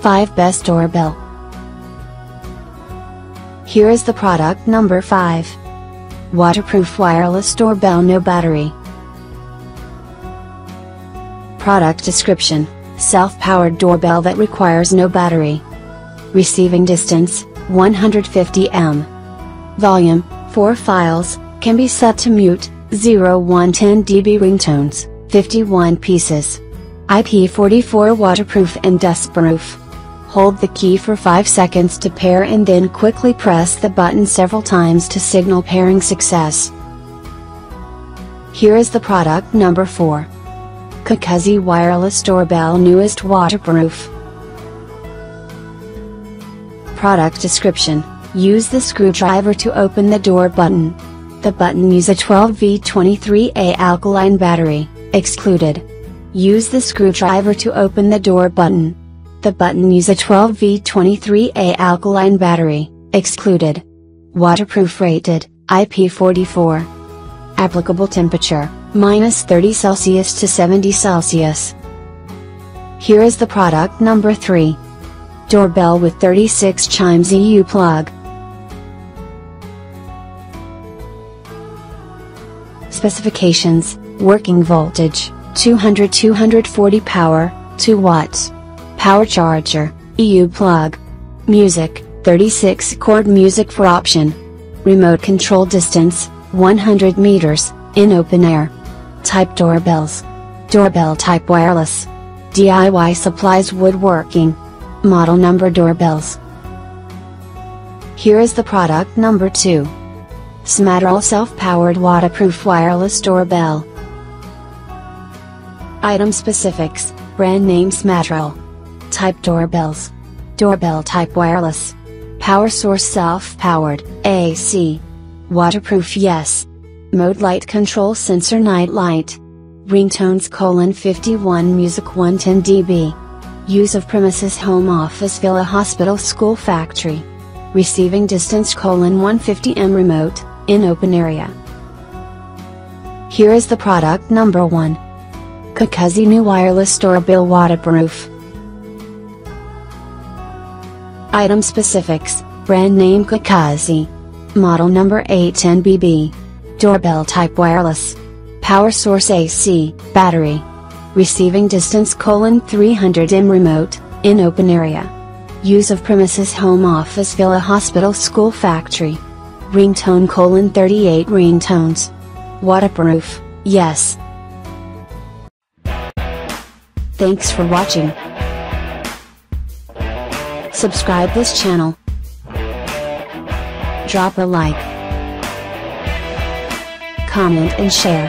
5 Best Doorbell. Here is the product number 5. Waterproof Wireless DoorBell, no battery. Product description: self-powered doorbell that requires no battery. Receiving distance, 150 m. Volume, 4 files, can be set to mute, 0-110 dB ringtones, 51 pieces. IP44 waterproof and dustproof. Hold the key for 5 seconds to pair and then quickly press the button several times to signal pairing success. Here is the product number 4. CACAZI Wireless DoorBell, newest waterproof. Product description: use the screwdriver to open the door button. The button use a 12V23A alkaline battery, excluded. Use the screwdriver to open the door button. The button use a 12V23A alkaline battery, excluded. Waterproof rated, IP44. Applicable temperature, -30°C to 70°C. Here is the product number 3. Doorbell with 36 Chimes EU plug. Specifications: working voltage, 200-240 power, 2 watts. Power charger, EU plug. Music, 36 chord music for option. Remote control distance, 100 meters, in open air. Type doorbells. Doorbell type wireless. DIY supplies woodworking. Model number doorbells. Here is the product number 2. SMATRUL self-powered waterproof wireless doorbell. Item specifics: brand name SMATRUL. Type doorbells. Doorbell type wireless. Power source self-powered, AC. Waterproof yes. Mode light control sensor night light. Ringtones: 51 music 110 dB. Use of premises: home, office, villa, hospital, school, factory. Receiving distance: 150 m. Remote, in open area. Here is the product number 1. CACAZI new wireless doorbell waterproof. Item specifics: brand name CACAZI. Model number A10BB. Doorbell type wireless. Power source AC, battery. Receiving distance: 300 m. Remote, in open area. Use of premises: home, office, villa, hospital, school, factory. Ringtone: 38 ringtones. Waterproof, yes. Thanks for watching. Subscribe this channel. Drop a like, comment and share.